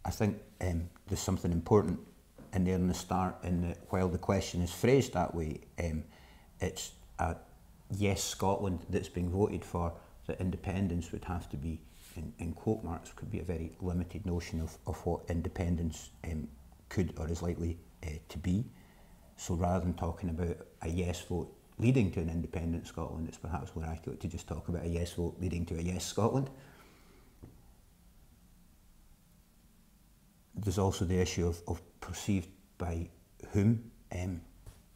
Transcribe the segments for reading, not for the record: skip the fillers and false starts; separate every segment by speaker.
Speaker 1: I think there's something important in there in the start, while the question is phrased that way, it's a yes Scotland that's being voted for, that independence would have to be, in quote marks, could be a very limited notion of what independence could or is likely to be. So rather than talking about a yes vote leading to an independent Scotland, it's perhaps more accurate to just talk about a yes vote leading to a yes Scotland. There's also the issue of perceived by whom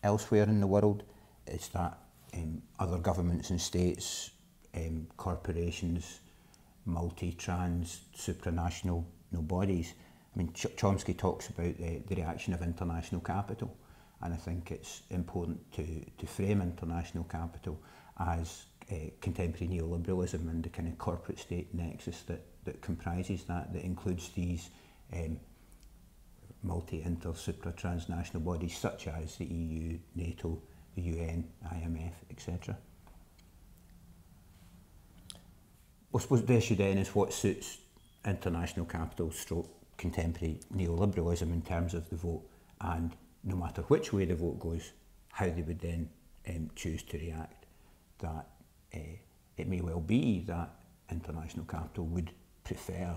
Speaker 1: elsewhere in the world. It's that other governments and states, corporations, multi-trans, supranational bodies. I mean, Chomsky talks about the reaction of international capital, and I think it's important to frame international capital as contemporary neoliberalism and the kind of corporate state nexus that comprises that includes these multi-inter, supra-transnational bodies such as the EU, NATO, the UN, IMF, etc. I suppose the issue then is what suits international capital stroke contemporary neoliberalism in terms of the vote, and no matter which way the vote goes, how they would then choose to react. That it may well be that international capital would prefer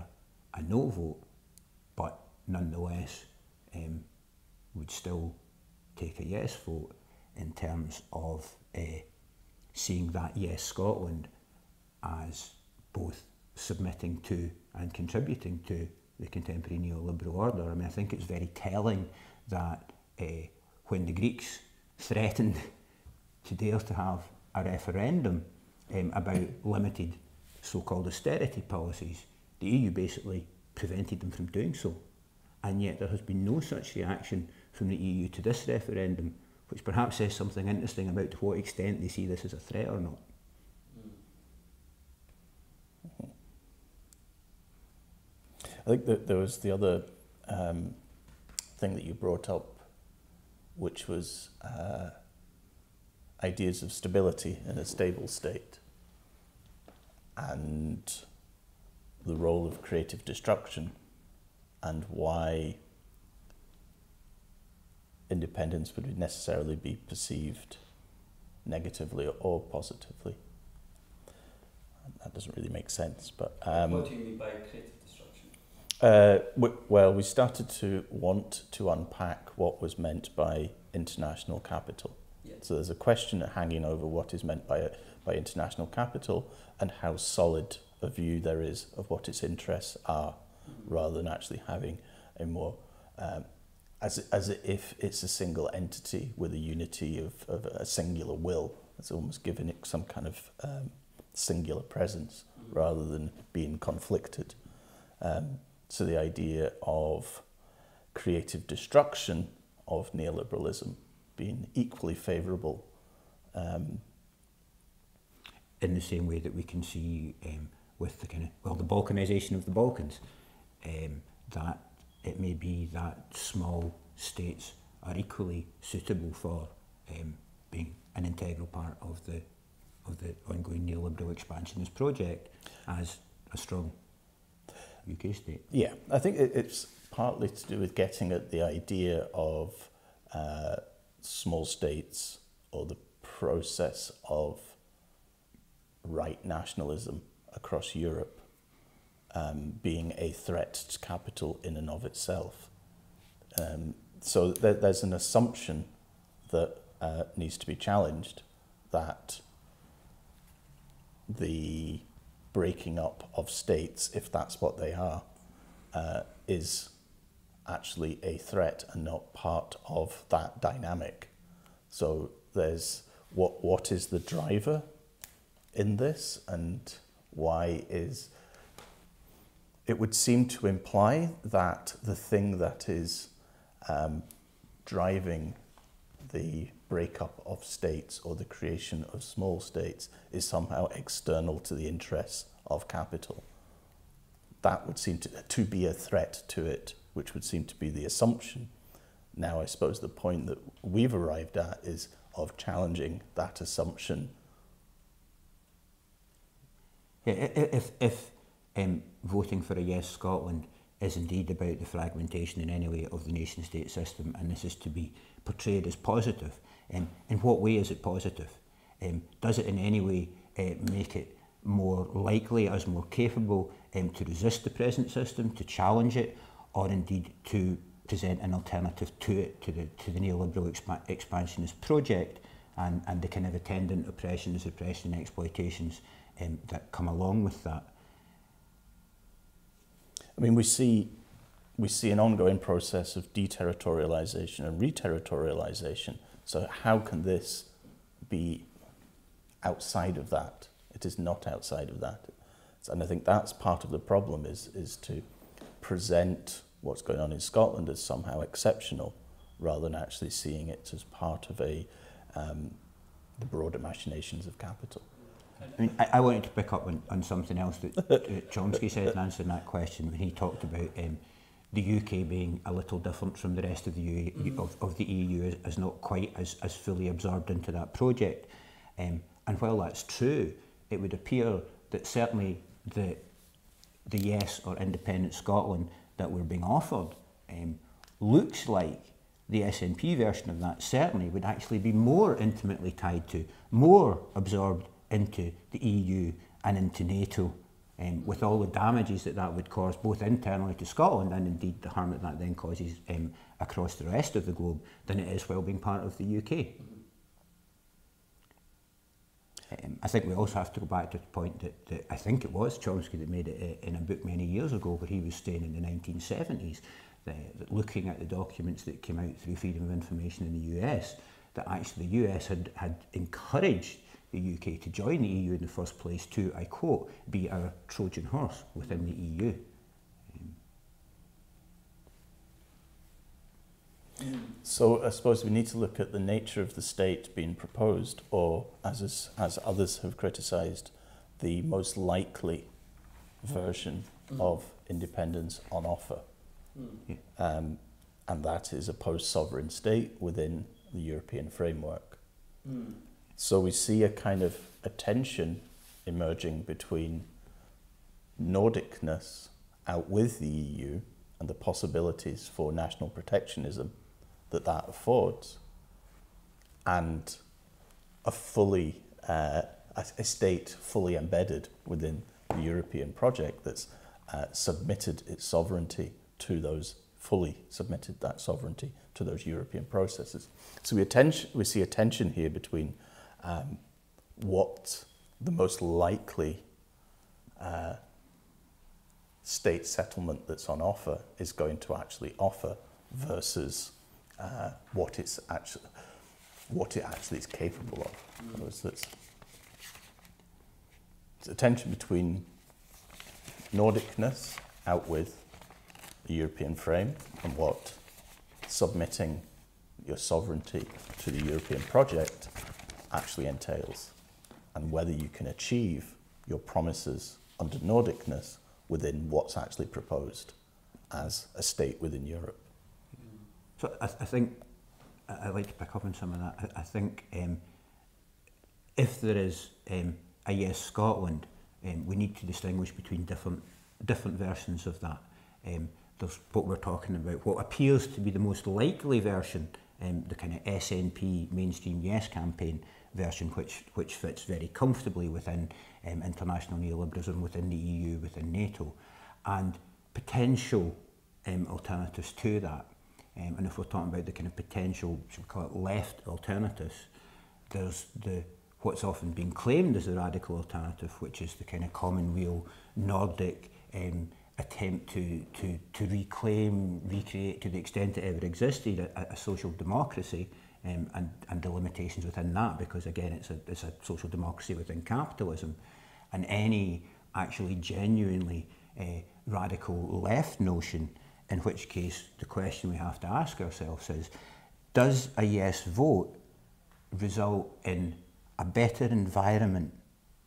Speaker 1: a no vote, but nonetheless would still take a yes vote in terms of seeing that yes Scotland as both submitting to and contributing to the contemporary neoliberal order. I mean, I think it's very telling that when the Greeks threatened to dare to have a referendum about limited so-called austerity policies, the EU basically prevented them from doing so. And yet there has been no such reaction from the EU to this referendum, which perhaps says something interesting about to what extent they see this as a threat or not.
Speaker 2: I think that there was the other thing that you brought up, which was ideas of stability in a stable state and the role of creative destruction, and why independence would necessarily be perceived negatively or positively. That doesn't really make sense, but...
Speaker 3: what do you mean by creative destruction?
Speaker 2: Well, we started to want to unpack what was meant by international capital.
Speaker 3: Yeah.
Speaker 2: So there's a question hanging over what is meant by international capital and how solid a view there is of what its interests are, rather than actually having a more, as if it's a single entity with a unity of a singular will. It's almost giving it some kind of singular presence rather than being conflicted. So the idea of creative destruction of neoliberalism being equally favourable.
Speaker 1: In the same way that we can see with the kind of, the balkanisation of the Balkans, that it may be that small states are equally suitable for being an integral part of the ongoing neoliberal expansionist project as a strong UK state.
Speaker 2: Yeah, I think it's partly to do with getting at the idea of small states, or the process of right nationalism across Europe being a threat to capital in and of itself. So there's an assumption that needs to be challenged, that the breaking up of states, if that's what they are, is actually a threat and not part of that dynamic. So there's what is the driver in this, and why is... It would seem to imply that the thing that is driving the breakup of states or the creation of small states is somehow external to the interests of capital. That would seem to be a threat to it, which would seem to be the assumption. Now, I suppose the point that we've arrived at is of challenging that assumption.
Speaker 1: Yeah, if voting for a yes Scotland is indeed about the fragmentation in any way of the nation-state system, and this is to be portrayed as positive. In what way is it positive? Does it in any way make it more likely, as more capable to resist the present system, to challenge it, or indeed to present an alternative to it, to the neoliberal expansionist project and the kind of attendant oppressions, repression and exploitations that come along with that?
Speaker 2: I mean, we see an ongoing process of deterritorialization and reterritorialization. So how can this be outside of that? It is not outside of that. And I think that's part of the problem, is to present what's going on in Scotland as somehow exceptional, rather than actually seeing it as part of the broader machinations of capital.
Speaker 1: I mean, I wanted to pick up on something else that Chomsky said in answering that question, when he talked about the UK being a little different from the rest of the of the EU, as not quite as fully absorbed into that project. And while that's true, it would appear that certainly the yes or independent Scotland that we're being offered looks like the SNP version of that certainly would actually be more intimately tied to, more absorbed into the EU and into NATO, with all the damages that would cause both internally to Scotland and indeed the harm that then causes across the rest of the globe, than it is while being part of the UK. I think we also have to go back to the point that I think it was Chomsky that made it in a book many years ago, where he was saying in the 1970s that looking at the documents that came out through freedom of information in the US, that actually the US had encouraged the UK to join the EU in the first place to, I quote, be our Trojan horse within the EU.
Speaker 2: So I suppose we need to look at the nature of the state being proposed, or as others have criticised, the most likely version of independence on offer. And that is a post-sovereign state within the European framework. So we see a kind of a tension emerging between Nordicness out with the EU and the possibilities for national protectionism that affords, and a state fully embedded within the European project that's submitted its sovereignty to those, fully submitted that sovereignty to those European processes. So we see a tension here between what the most likely state settlement that's on offer is going to actually offer versus what it actually is capable of. So it's a tension between Nordicness out with the European frame and what submitting your sovereignty to the European project actually entails, and whether you can achieve your promises under Nordicness within what's actually proposed as a state within Europe.
Speaker 1: So I think I'd like to pick up on some of that. I think if there is a Yes Scotland, we need to distinguish between different versions of that. There's what we're talking about, what appears to be the most likely version, the kind of SNP mainstream Yes campaign version, which fits very comfortably within international neoliberalism, within the EU, within NATO, and potential alternatives to that. And if we're talking about the kind of potential, should we call it left alternatives, there's what's often been claimed as the radical alternative, which is the kind of commonweal Nordic attempt to reclaim, recreate, to the extent it ever existed, a social democracy, and the limitations within that, because again it's a social democracy within capitalism, and any actually genuinely radical left notion, in which case the question we have to ask ourselves is, does a yes vote result in a better environment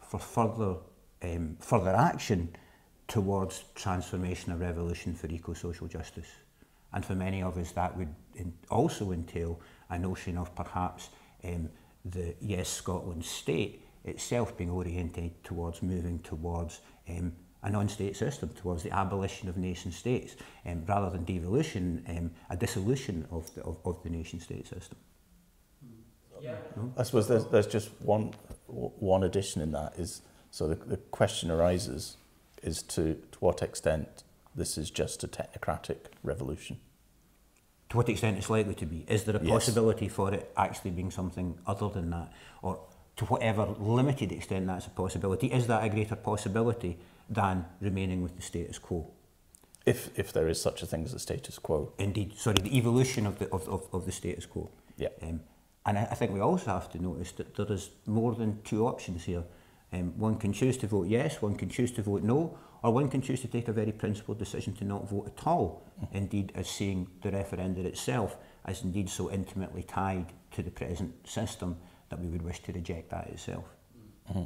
Speaker 1: for further action towards transformation or revolution for eco-social justice? And for many of us that would also entail a notion of perhaps the Yes Scotland state itself being oriented towards moving towards a non-state system, towards the abolition of nation states, rather than devolution, a dissolution of the nation state system.
Speaker 3: Yeah.
Speaker 2: I suppose there's just one addition in that is, so the question arises is to what extent this is just a technocratic revolution.
Speaker 1: To what extent it's likely to be? Is there a possibility for it actually being something other than that? Or to whatever limited extent that's a possibility, is that a greater possibility than remaining with the status quo?
Speaker 2: If there is such a thing as a status quo.
Speaker 1: Indeed, sorry, the evolution of the status quo.
Speaker 2: Yeah.
Speaker 1: And I think we also have to notice that there is more than two options here. One can choose to vote yes, one can choose to vote no, or one can choose to take a very principled decision to not vote at all, indeed as seeing the referendum itself as indeed so intimately tied to the present system that we would wish to reject that itself.
Speaker 2: Mm-hmm.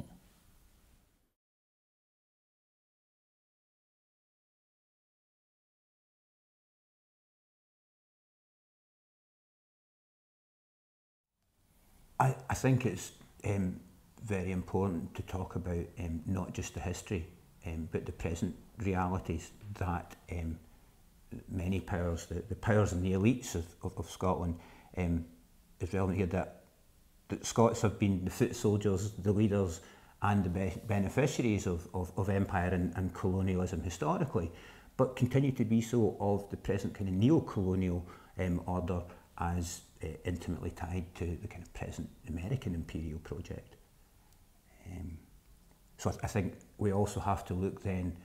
Speaker 1: I think it's very important to talk about not just the history, but the present realities that many powers, the powers and the elites of Scotland, is relevant here, that Scots have been the foot soldiers, the leaders and the beneficiaries of empire and colonialism historically, but continue to be so of the present kind of neo-colonial order as intimately tied to the kind of present American imperial project. So I think we also have to look then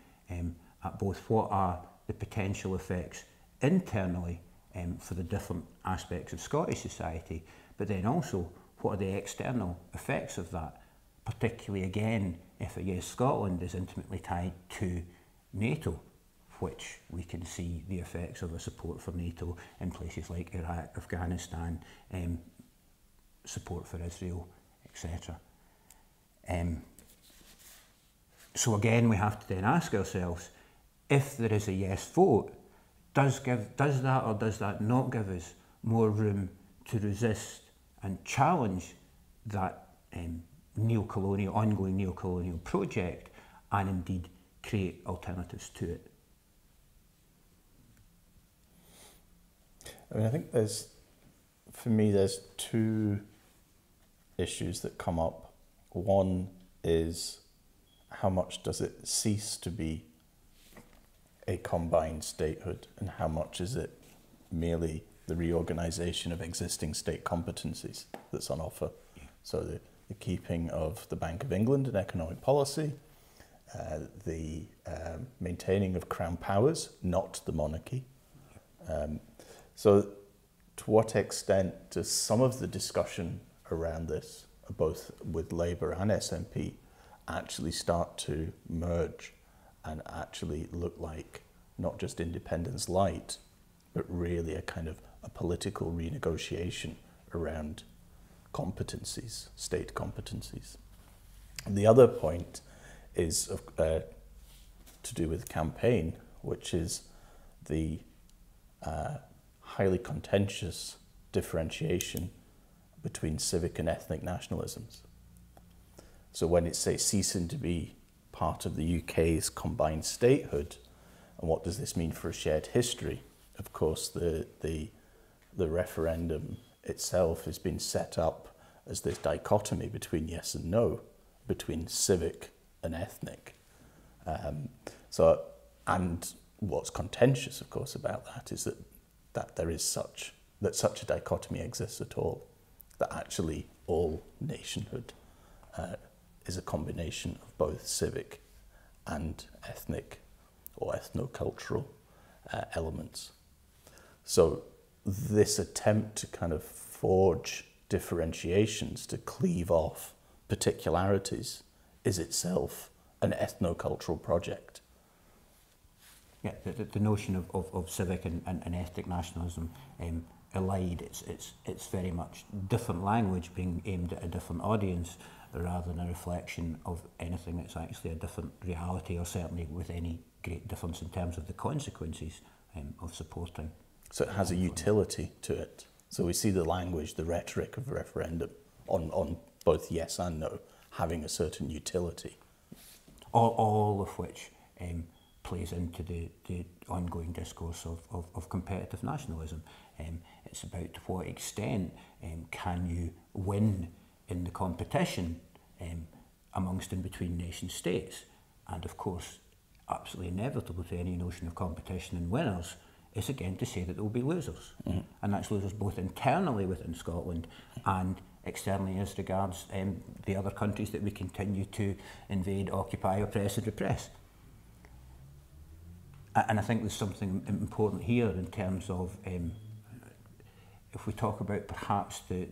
Speaker 1: at both what are the potential effects internally for the different aspects of Scottish society, but then also what are the external effects of that, particularly again if a yes Scotland is intimately tied to NATO, which we can see the effects of a support for NATO in places like Iraq, Afghanistan, support for Israel, etc. So again, we have to then ask ourselves, if there is a yes vote, does that or does that not give us more room to resist and challenge that ongoing neo-colonial project, and indeed create alternatives to it?
Speaker 2: I mean, I think for me, there's two issues that come up. One is, how much does it cease to be a combined statehood, and how much is it merely the reorganisation of existing state competencies that's on offer? Yeah. So the keeping of the Bank of England and economic policy, the maintaining of Crown powers, not the monarchy. So to what extent does some of the discussion around this, both with Labour and SNP, actually start to merge and actually look like not just independence light, but really a kind of a political renegotiation around competencies, state competencies? And the other point is to do with campaign, which is the highly contentious differentiation between civic and ethnic nationalisms. So when it's, say, ceasing to be part of the UK's combined statehood, and what does this mean for a shared history? Of course, the referendum itself has been set up as this dichotomy between yes and no, between civic and ethnic. And what's contentious, of course, about that is that there is such a dichotomy exists at all, that actually all nationhood is a combination of both civic and ethnic or ethno-cultural elements. So this attempt to kind of forge differentiations, to cleave off particularities, is itself an ethno-cultural project.
Speaker 1: Yeah, the notion of civic and ethnic nationalism allied, it's very much different language being aimed at a different audience, rather than a reflection of anything that's actually a different reality, or certainly with any great difference in terms of the consequences of supporting.
Speaker 2: So it has a utility to it. So we see the language, the rhetoric of referendum on both yes and no having a certain utility.
Speaker 1: All of which plays into the ongoing discourse of competitive nationalism. It's about to what extent can you win in the competition amongst and between nation states. And of course, absolutely inevitable to any notion of competition and winners is again to say that there will be losers. Mm-hmm. And that's losers both internally within Scotland and externally as regards the other countries that we continue to invade, occupy, oppress and repress. And I think there's something important here in terms of, if we talk about perhaps the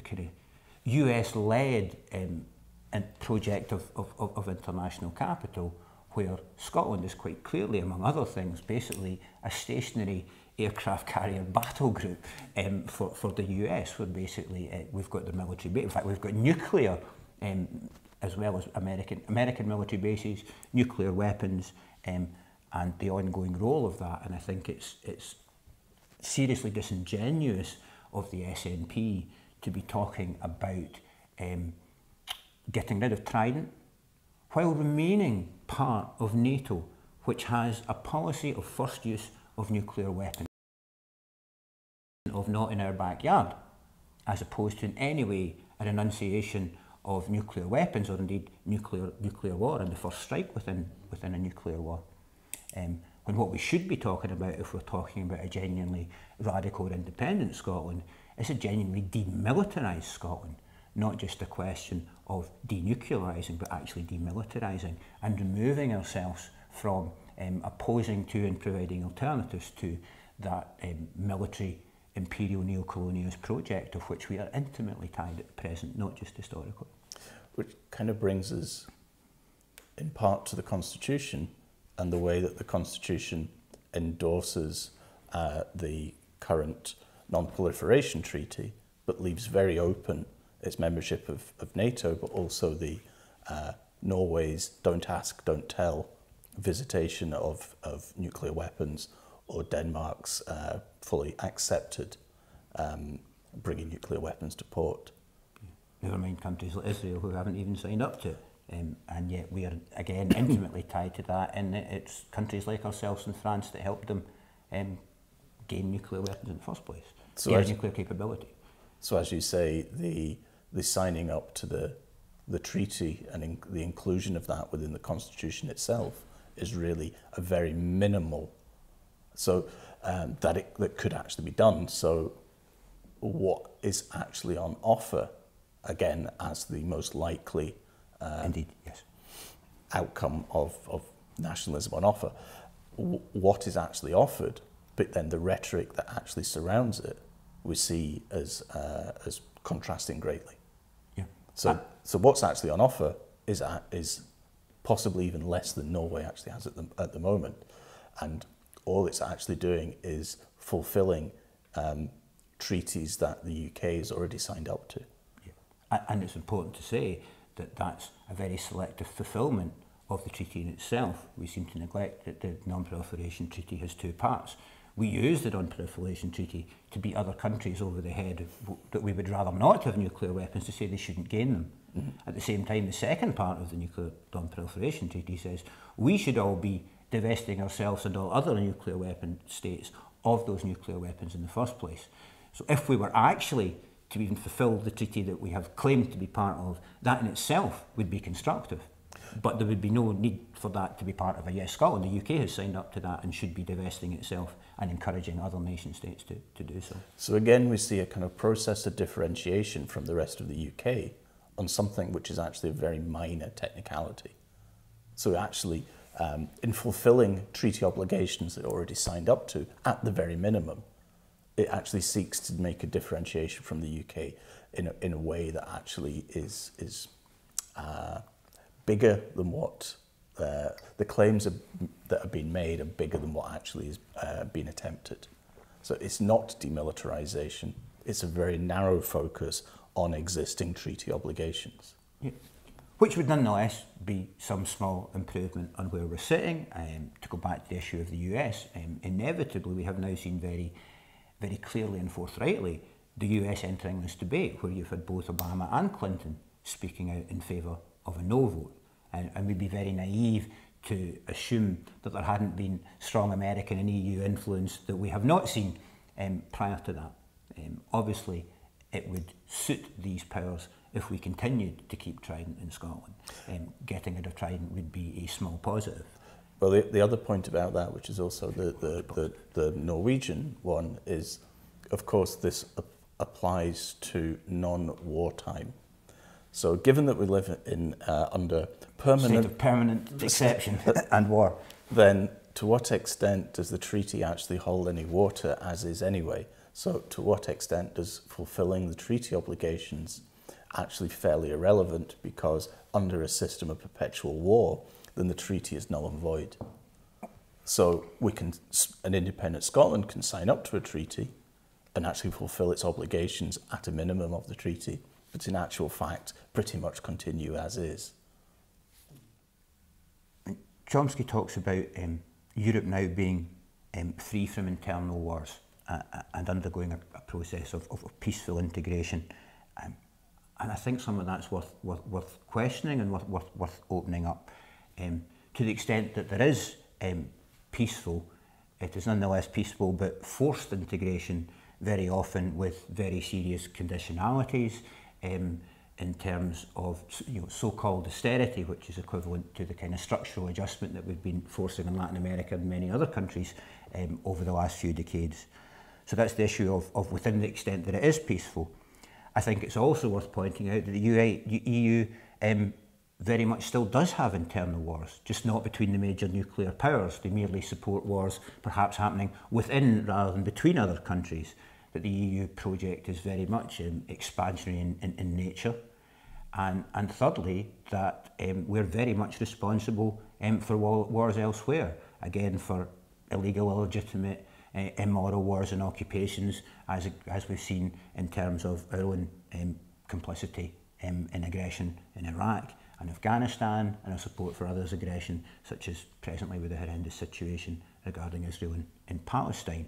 Speaker 1: kind of US-led project of international capital, where Scotland is quite clearly, among other things, basically a stationary aircraft carrier battle group for the US, where basically we've got the military base. In fact, we've got nuclear as well as American military bases, nuclear weapons, and the ongoing role of that. And I think it's seriously disingenuous of the SNP to be talking about getting rid of Trident while remaining part of NATO, which has a policy of first use of nuclear weapons, of not in our backyard, as opposed to in any way an enunciation of nuclear weapons or indeed nuclear war and the first strike within a nuclear war. When what we should be talking about, if we're talking about a genuinely radical or independent Scotland, is a genuinely demilitarised Scotland, not just a question of denuclearising, but actually demilitarising and removing ourselves from opposing to and providing alternatives to that military imperial neo-colonialist project of which we are intimately tied at the present, not just historically.
Speaker 2: Which kind of brings us in part to the Constitution and the way that the Constitution endorses the current non-proliferation treaty, but leaves very open its membership of NATO, but also the Norway's don't ask, don't tell visitation of nuclear weapons, or Denmark's fully accepted bringing nuclear weapons to port.
Speaker 1: Never mind countries like Israel who haven't even signed up to it. And yet we are again intimately tied to that, and it's countries like ourselves and France that helped them gain nuclear weapons in the first place, gain nuclear capability.
Speaker 2: So as you say, the signing up to the treaty and the inclusion of that within the Constitution itself is really a very minimal, so that could actually be done. So what is actually on offer, again, as the most likely
Speaker 1: indeed, yes,
Speaker 2: outcome of nationalism on offer, what is actually offered, but then the rhetoric that actually surrounds it, we see as contrasting greatly.
Speaker 1: Yeah.
Speaker 2: So what's actually on offer is possibly even less than Norway actually has at the moment, and all it's actually doing is fulfilling treaties that the UK has already signed up to.
Speaker 1: Yeah. And it's important to say that that's a very selective fulfilment of the treaty in itself. We seem to neglect that the Non-Proliferation Treaty has two parts. We use the Non-Proliferation Treaty to beat other countries over the head that we would rather not have nuclear weapons, to say they shouldn't gain them. Mm-hmm. At the same time, the second part of the Nuclear Non-Proliferation Treaty says we should all be divesting ourselves and all other nuclear weapon states of those nuclear weapons in the first place. So if we were actually to even fulfil the treaty that we have claimed to be part of, that in itself would be constructive. But there would be no need for that to be part of a yes Scotland. The UK has signed up to that and should be divesting itself and encouraging other nation states to do so.
Speaker 2: So again, we see a kind of process of differentiation from the rest of the UK on something which is actually a very minor technicality. So actually, in fulfilling treaty obligations that are already signed up to, at the very minimum, it actually seeks to make a differentiation from the UK in a way that actually is bigger than what the claims that have been made are bigger than what actually is being attempted. So it's not demilitarization, it's a very narrow focus on existing treaty obligations.
Speaker 1: Yeah. Which would nonetheless be some small improvement on where we're sitting. To go back to the issue of the US, inevitably we have now seen very, very clearly and forthrightly the US entering this debate, where you've had both Obama and Clinton speaking out in favour of a no vote. And we'd be very naive to assume that there hadn't been strong American and EU influence that we have not seen prior to that. Obviously, it would suit these powers if we continued to keep Trident in Scotland. Getting rid of Trident would be a small positive.
Speaker 2: Well, the other point about that, which is also the Norwegian one, is, of course, this applies to non-wartime. So given that we live in under permanent
Speaker 1: exception and war,
Speaker 2: then to what extent does the treaty actually hold any water, as is anyway? So to what extent does fulfilling the treaty obligations actually fairly irrelevant, because under a system of perpetual war, then the treaty is null and void. So an independent Scotland can sign up to a treaty and actually fulfil its obligations at a minimum of the treaty, but in actual fact pretty much continue as is.
Speaker 1: Chomsky talks about Europe now being free from internal wars and undergoing a process of peaceful integration. And I think some of that's worth questioning and worth opening up. To the extent that there is peaceful, it is nonetheless peaceful, but forced integration, very often with very serious conditionalities in terms of so-called austerity, which is equivalent to the kind of structural adjustment that we've been forcing in Latin America and many other countries over the last few decades. So that's the issue of within the extent that it is peaceful. I think it's also worth pointing out that the EU very much still does have internal wars, just not between the major nuclear powers. They merely support wars perhaps happening within rather than between other countries. But the EU project is very much expansionary in nature. And thirdly, that we're very much responsible for wars elsewhere, again for illegal, illegitimate, immoral wars and occupations, as we've seen in terms of our own complicity in aggression in Iraq and Afghanistan, and our support for others' aggression, such as presently with the horrendous situation regarding Israel in Palestine.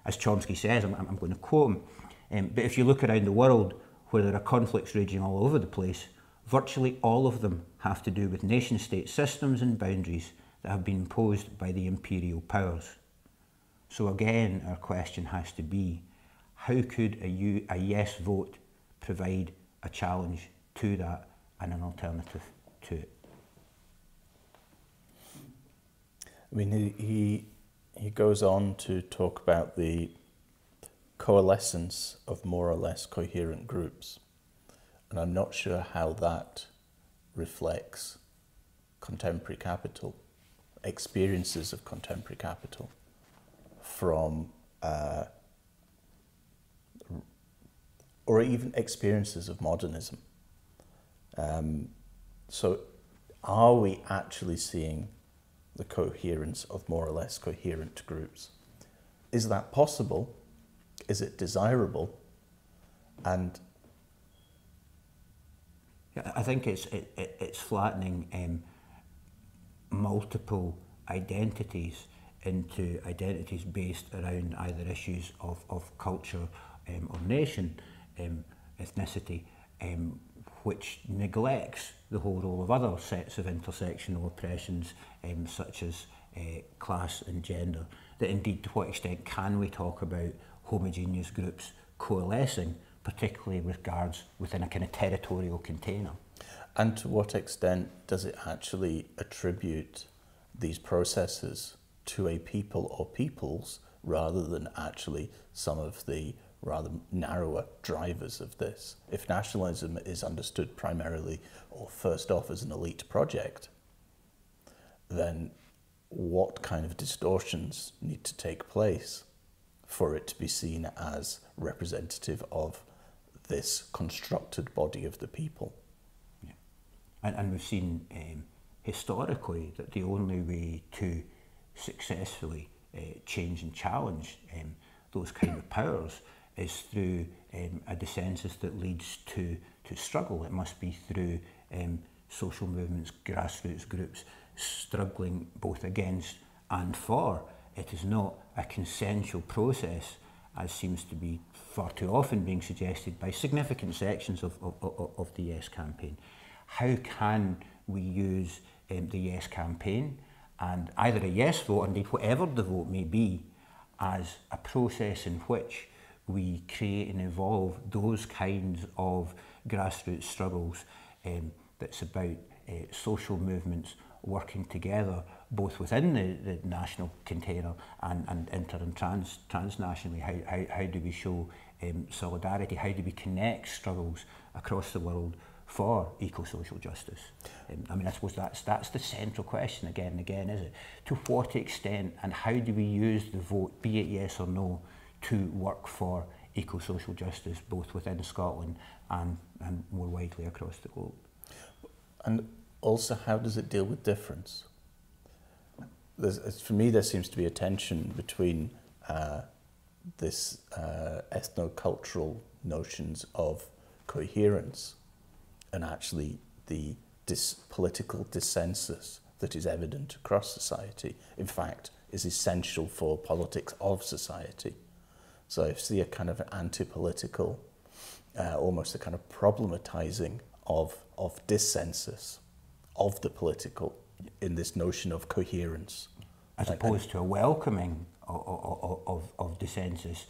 Speaker 1: As Chomsky says, I'm going to quote him, but if you look around the world where there are conflicts raging all over the place, virtually all of them have to do with nation-state systems and boundaries that have been imposed by the imperial powers. So again, our question has to be, how could a yes vote provide a challenge to that and an alternative to it?
Speaker 2: I mean, he goes on to talk about the coalescence of more or less coherent groups, and I'm not sure how that reflects contemporary capital, experiences of contemporary capital from or even experiences of modernism. So are we actually seeing the coherence of more or less coherent groups? Is that possible? Is it desirable? And
Speaker 1: I think it's flattening multiple identities into identities based around either issues of culture or nation, ethnicity, which neglects the whole role of other sets of intersectional oppressions, such as class and gender. That indeed, to what extent can we talk about homogeneous groups coalescing, particularly with regards within a kind of territorial container?
Speaker 2: And to what extent does it actually attribute these processes to a people or peoples rather than actually some of the rather narrower drivers of this? If nationalism is understood primarily or first off as an elite project, then what kind of distortions need to take place for it to be seen as representative of this constructed body of the people?
Speaker 1: Yeah. And we've seen historically that the only way to successfully change and challenge those kind of powers is through a dissensus that leads to struggle. It must be through social movements, grassroots groups struggling both against and for. It is not a consensual process, as seems to be far too often being suggested by significant sections of the Yes campaign. How can we use the Yes campaign, and either a yes vote, or indeed whatever the vote may be, as a process in which we create and evolve those kinds of grassroots struggles that's about social movements working together, both within the national container and inter and transnationally. How do we show solidarity? How do we connect struggles across the world for eco-social justice? I mean, I suppose that's the central question again and again, is it? To what extent and how do we use the vote, be it yes or no, to work for eco-social justice, both within Scotland and more widely across the globe?
Speaker 2: And also, how does it deal with difference? For me, there seems to be a tension between this ethno-cultural notions of coherence and actually the political dissensus that is evident across society, in fact, is essential for politics of society. So I see a kind of anti-political, almost a kind of problematizing of dissensus, of the political, in this notion of coherence.
Speaker 1: As opposed to a welcoming of dissensus,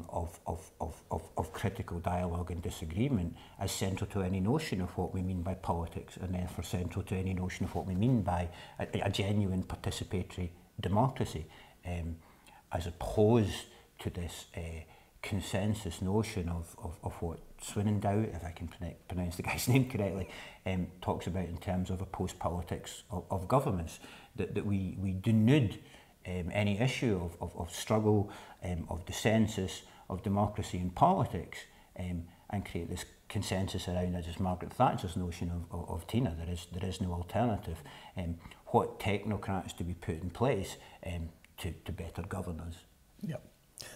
Speaker 1: of critical dialogue and disagreement as central to any notion of what we mean by politics, and therefore central to any notion of what we mean by a genuine participatory democracy, as opposed to this consensus notion of what Swinendow, if I can pronounce the guy's name correctly, talks about in terms of a post-politics of governments, that we denude any issue of struggle, of dissensus, of democracy and politics, and create this consensus around, as is Margaret Thatcher's notion of Tina, there is no alternative. What technocrats do we put in place to better govern us?
Speaker 2: Yeah.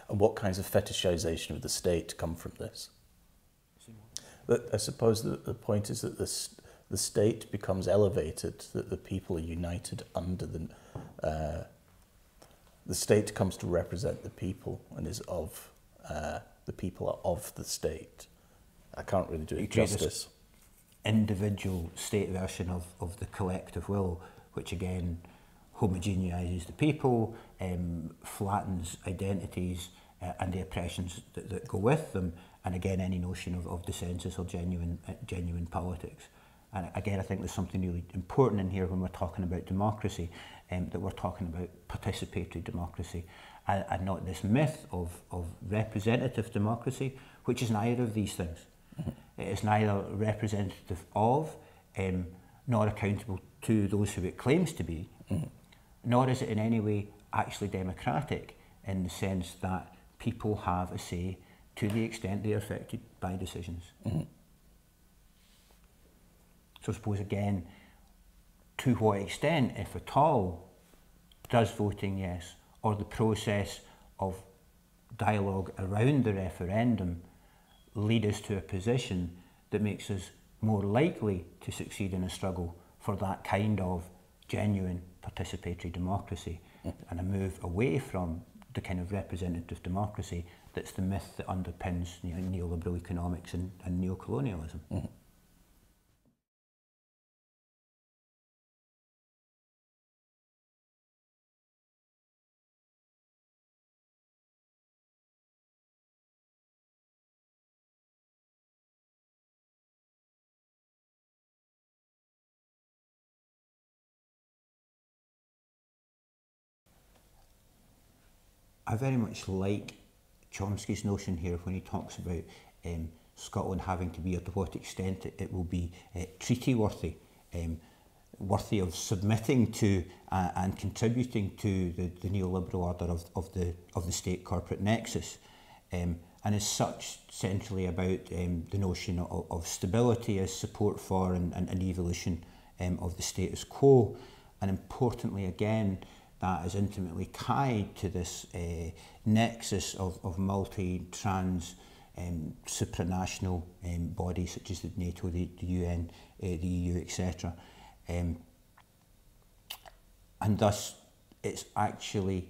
Speaker 2: And what kinds of fetishization of the state come from this? But I suppose the point is that the state becomes elevated, that the people are united under the state comes to represent the people and is of the people are of the state. I can't really do it justice.
Speaker 1: Individual state version of the collective will, which again homogeneises the people, flattens identities and the oppressions that go with them, and again any notion of dissensus or genuine politics. And again, I think there's something really important in here when we're talking about democracy, that we're talking about participatory democracy, and not this myth of representative democracy, which is neither of these things. Mm-hmm. It is neither representative of, nor accountable to those who it claims to be, mm-hmm. nor is it in any way actually democratic, in the sense that people have a say to the extent they are affected by decisions. Mm-hmm. So I suppose again, to what extent, if at all, does voting yes, or the process of dialogue around the referendum, lead us to a position that makes us more likely to succeed in a struggle for that kind of genuine participatory democracy, and a move away from the kind of representative democracy that's the myth that underpins neoliberal economics and neocolonialism. Mm-hmm. I very much like Chomsky's notion here when he talks about Scotland having to be, or to what extent it will be treaty worthy, worthy of submitting to and contributing to the neoliberal order of the state corporate nexus, and as such centrally about the notion of stability as support for and evolution of the status quo, and importantly again, that is intimately tied to this nexus of multi-trans supranational bodies such as the NATO, the UN, the EU, etc. And thus it's actually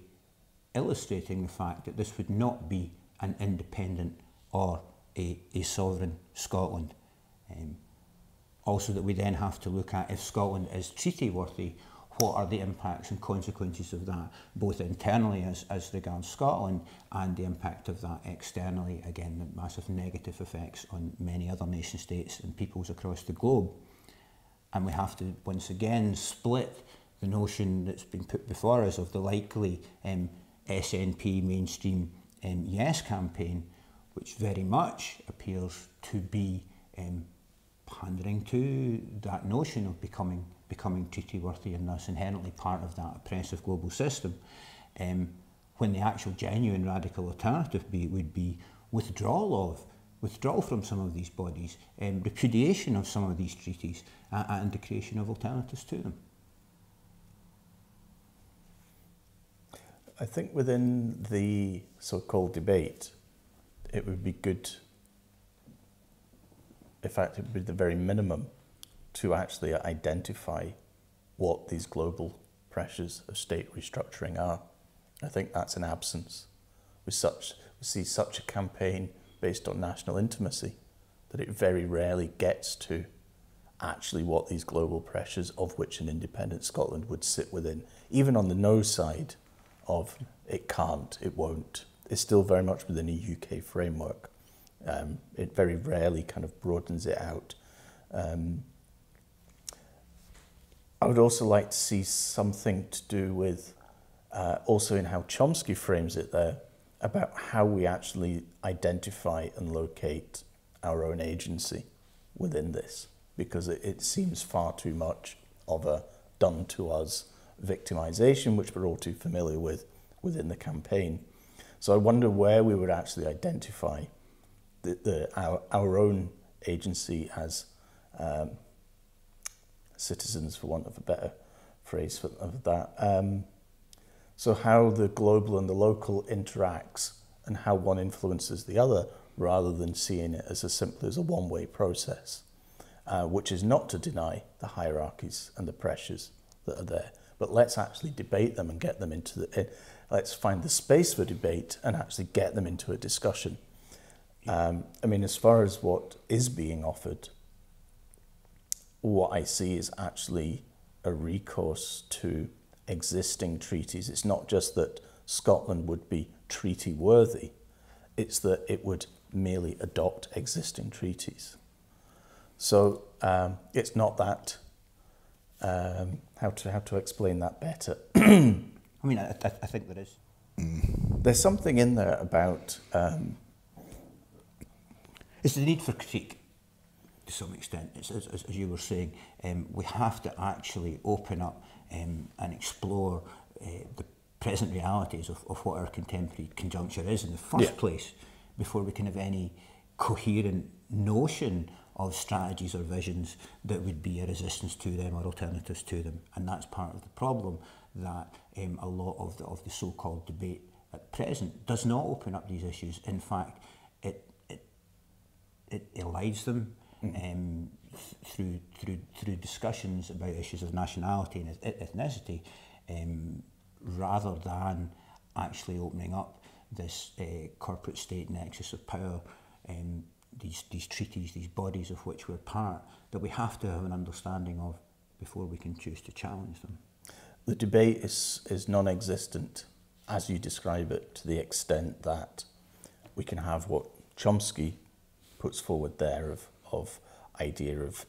Speaker 1: illustrating the fact that this would not be an independent or a sovereign Scotland. also that we then have to look at, if Scotland is treaty worthy, what are the impacts and consequences of that, both internally as regards Scotland, and the impact of that externally, again, the massive negative effects on many other nation states and peoples across the globe. And we have to once again split the notion that's been put before us of the likely SNP mainstream yes campaign, which very much appears to be pandering to that notion of becoming treaty worthy, and thus inherently part of that oppressive global system, when the actual genuine radical alternative would be withdrawal from some of these bodies, repudiation of some of these treaties, and the creation of alternatives to them.
Speaker 2: I think within the so-called debate, it would be good, in fact, it would be the very minimum, to actually identify what these global pressures of state restructuring are. I think that's an absence. We see such a campaign based on national intimacy that it very rarely gets to actually what these global pressures, of which an independent Scotland would sit within. Even on the no side of it can't, it won't, it's still very much within a UK framework. It very rarely kind of broadens it out. I would also like to see something to do with, also in how Chomsky frames it there, about how we actually identify and locate our own agency within this, because it seems far too much of a done to us victimization, which we're all too familiar with within the campaign. So I wonder where we would actually identify our own agency as citizens, for want of a better phrase of that. So how the global and the local interacts and how one influences the other, rather than seeing it as simply as a one-way process, which is not to deny the hierarchies and the pressures that are there. But let's actually debate them and get them into let's find the space for debate and actually get them into a discussion. I mean, as far as what is being offered, what I see is actually a recourse to existing treaties. It's not just that Scotland would be treaty worthy, it's that it would merely adopt existing treaties. So it's not that, how to explain that better?
Speaker 1: I mean, I think there is.
Speaker 2: There's something in there about...
Speaker 1: it's the need for critique, to some extent. It's, as you were saying, we have to actually open up and explore the present realities of what our contemporary conjuncture is in the first place, before we can have any coherent notion of strategies or visions that would be a resistance to them or alternatives to them. And that's part of the problem, that a lot of the so-called debate at present does not open up these issues. In fact, it elides them through discussions about issues of nationality and ethnicity, rather than actually opening up this corporate state nexus of power, these treaties, these bodies of which we're part, that we have to have an understanding of before we can choose to challenge them.
Speaker 2: The debate is non-existent, as you describe it, to the extent that we can have what Chomsky puts forward there of idea of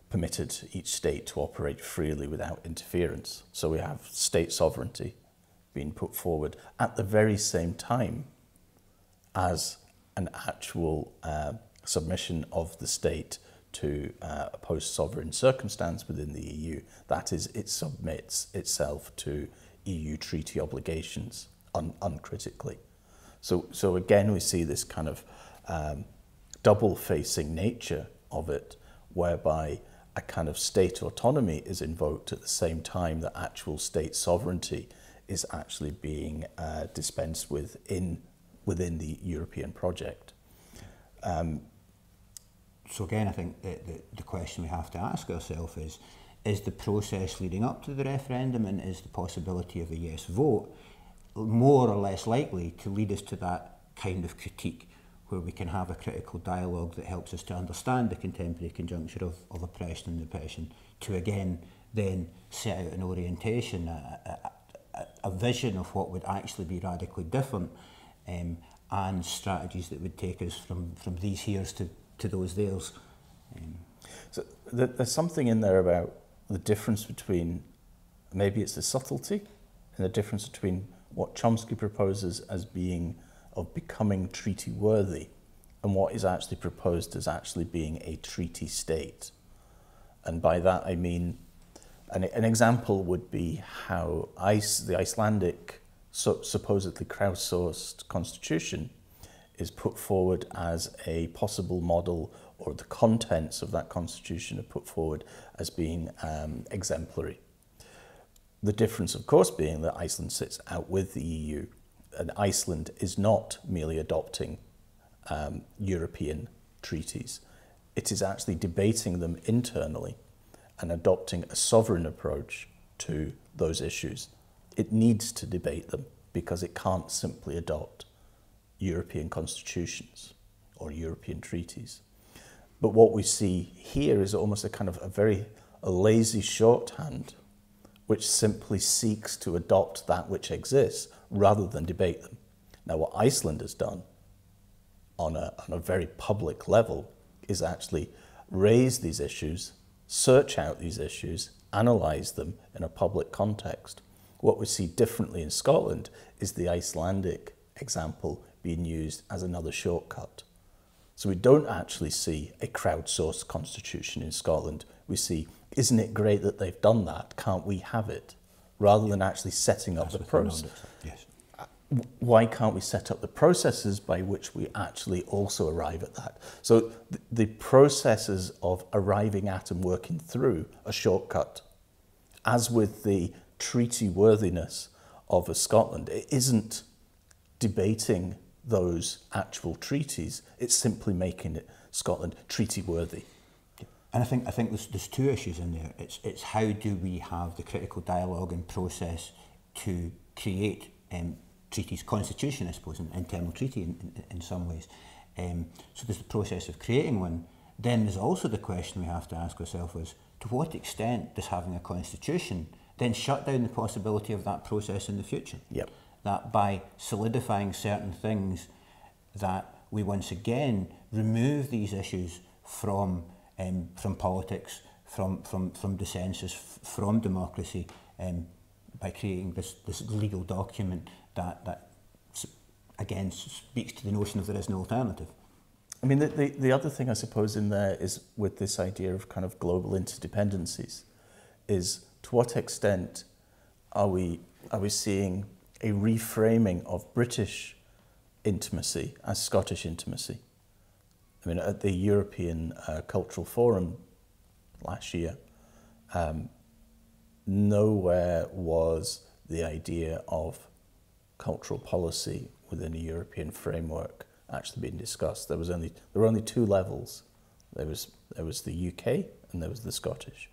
Speaker 2: permitted each state to operate freely without interference. So we have state sovereignty being put forward at the very same time as an actual submission of the state to a post-sovereign circumstance within the EU. That is, it submits itself to EU treaty obligations uncritically. So again, we see this kind of double-facing nature of it, whereby a kind of state autonomy is invoked at the same time that actual state sovereignty is actually being dispensed with within the European project.
Speaker 1: So again, I think the question we have to ask ourselves is the process leading up to the referendum, and is the possibility of a yes vote more or less likely to lead us to that kind of critique where we can have a critical dialogue that helps us to understand the contemporary conjuncture of oppression and repression, to again then set out an orientation, a vision of what would actually be radically different, and strategies that would take us from these heres to those theirs.
Speaker 2: So there's something in there about the difference between, maybe it's the subtlety, and the difference between what Chomsky proposes as being of becoming treaty worthy and what is actually proposed as actually being a treaty state. And by that I mean, an example would be how the Icelandic supposedly crowdsourced constitution is put forward as a possible model, or the contents of that constitution are put forward as being exemplary. The difference, of course, being that Iceland sits out with the EU, and Iceland is not merely adopting European treaties. It is actually debating them internally and adopting a sovereign approach to those issues. It needs to debate them because it can't simply adopt European constitutions or European treaties. But what we see here is almost a lazy shorthand which simply seeks to adopt that which exists rather than debate them. Now, what Iceland has done on a very public level is actually raise these issues, search out these issues, analyse them in a public context. What we see differently in Scotland is the Icelandic example being used as another shortcut. So we don't actually see a crowdsourced constitution in Scotland. We see, isn't it great that they've done that? Can't we have it? Rather than actually setting up the process.
Speaker 1: Yes.
Speaker 2: Why can't we set up the processes by which we actually also arrive at that? So the processes of arriving at and working through a shortcut. As with the treaty worthiness of Scotland, it isn't debating those actual treaties, it's simply making it Scotland treaty worthy.
Speaker 1: And I think there's two issues in there. It's how do we have the critical dialogue and process to create treaties, constitution, I suppose, an internal treaty in some ways. So there's the process of creating one. Then there's also the question we have to ask ourselves is, to what extent does having a constitution then shut down the possibility of that process in the future?
Speaker 2: Yep.
Speaker 1: That by solidifying certain things, that we once again remove these issues from politics, from dissensus, from democracy, by creating this legal document that again speaks to the notion of there is no alternative.
Speaker 2: I mean, the other thing I suppose in there is with this idea of kind of global interdependencies, is to what extent are we seeing a reframing of British intimacy as Scottish intimacy? I mean, at the European Cultural Forum last year, nowhere was the idea of cultural policy within a European framework actually being discussed. There were only two levels. There was the UK and there was the Scottish.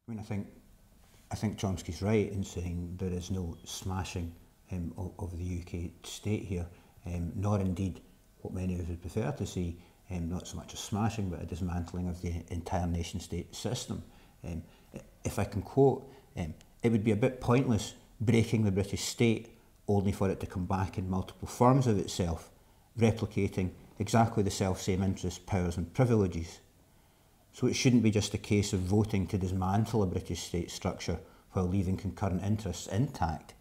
Speaker 1: I mean, I think Chomsky's right in saying there is no smashing of the UK state here, nor indeed what many of us would prefer to see, not so much a smashing but a dismantling of the entire nation-state system. If I can quote, it would be a bit pointless breaking the British state only for it to come back in multiple forms of itself, replicating exactly the self-same interests, powers and privileges. So it shouldn't be just a case of voting to dismantle a British state structure while leaving concurrent interests intact,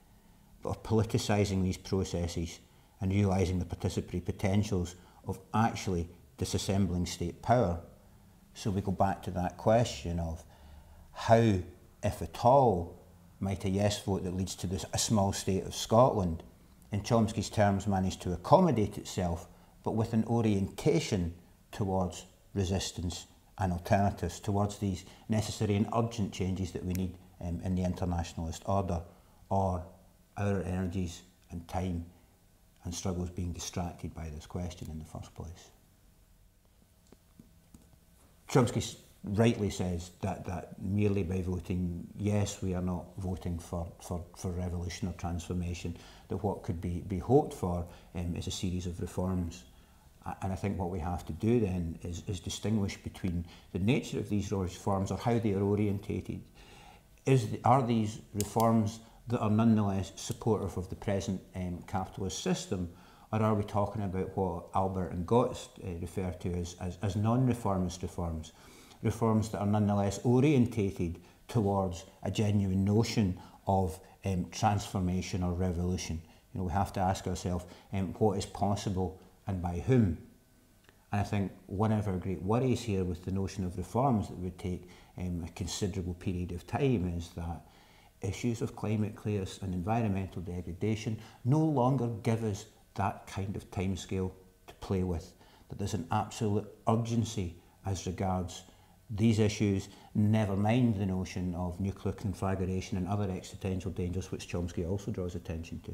Speaker 1: but of politicising these processes and realising the participatory potentials of actually disassembling state power. So we go back to that question of how, if at all, might a yes vote that leads to a small state of Scotland, in Chomsky's terms, manage to accommodate itself, but with an orientation towards resistance and alternatives, towards these necessary and urgent changes that we need in the internationalist order, or our energies and time and struggles being distracted by this question in the first place. Chomsky rightly says that merely by voting yes, we are not voting for revolution or transformation, that what could be hoped for is a series of reforms. And I think what we have to do then is distinguish between the nature of these reforms or how they are orientated. Are these reforms that are nonetheless supportive of the present capitalist system, or are we talking about what Albert and Gotts refer to as non-reformist reforms? Reforms that are nonetheless orientated towards a genuine notion of transformation or revolution. You know, we have to ask ourselves what is possible and by whom. And I think one of our great worries here with the notion of reforms that would take a considerable period of time is that issues of climate chaos and environmental degradation no longer give us that kind of timescale to play with, that there's an absolute urgency as regards these issues, never mind the notion of nuclear conflagration and other existential dangers which Chomsky also draws attention to.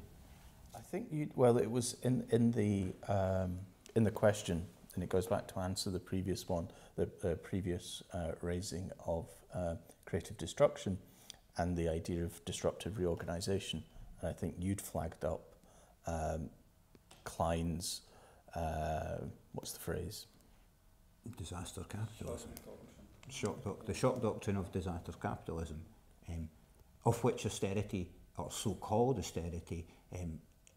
Speaker 2: I think it was in the question, and it goes back to answer the previous one, the previous raising of creative destruction and the idea of disruptive reorganisation. And I think you'd flagged up Klein's, what's the phrase?
Speaker 1: Disaster capitalism. The shock doctrine of disaster capitalism, of which austerity, or so-called austerity,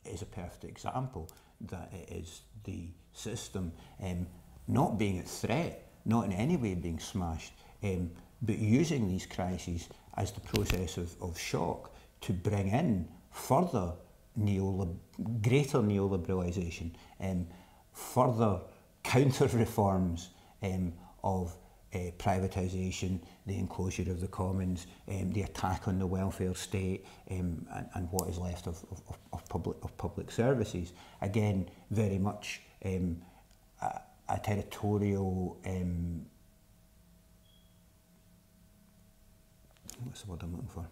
Speaker 1: is a perfect example, that it is the system not being at threat, not in any way being smashed, but using these crises as the process of shock to bring in further greater neoliberalisation, further counter-reforms of privatisation, the enclosure of the commons, the attack on the welfare state, and what is left of public services. Again, very much a territorial, what's the word I'm looking for?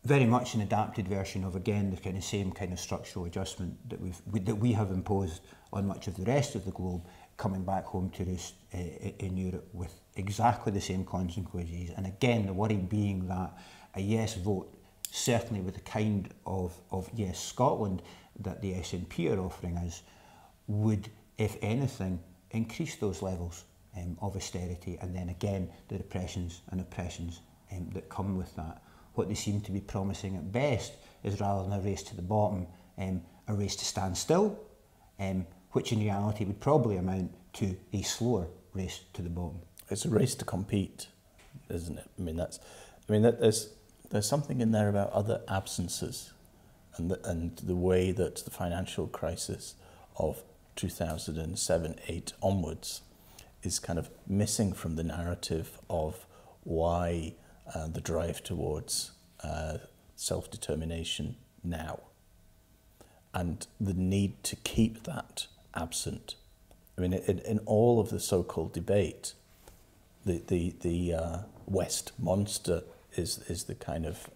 Speaker 1: Very much an adapted version of, again, the kind of same kind of structural adjustment that we have imposed on much of the rest of the globe, coming back home to us in Europe with exactly the same consequences. And again, the worry being that a yes vote, certainly with the kind of Yes Scotland that the SNP are offering us, would, if anything, increase those levels of austerity, and then again the repressions and oppressions that come with that. What they seem to be promising at best is, rather than a race to the bottom, a race to stand still, which in reality would probably amount to a slower race to the bottom.
Speaker 2: It's a race to compete, isn't it? There's something in there about other absences, and the way that the financial crisis of 2007-8 onwards is kind of missing from the narrative of why the drive towards self-determination now, and the need to keep that absent. I mean, in all of the so-called debate, the West monster is the kind of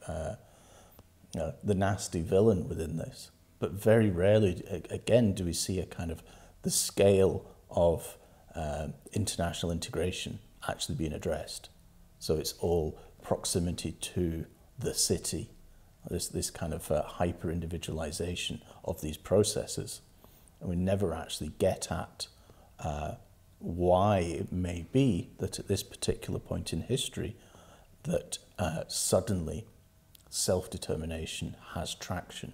Speaker 2: the nasty villain within this. But very rarely, again, do we see a kind of the scale of international integration actually being addressed. So it's all proximity to the city, this kind of hyper-individualization of these processes. And we never actually get at why it may be that at this particular point in history that suddenly self-determination has traction.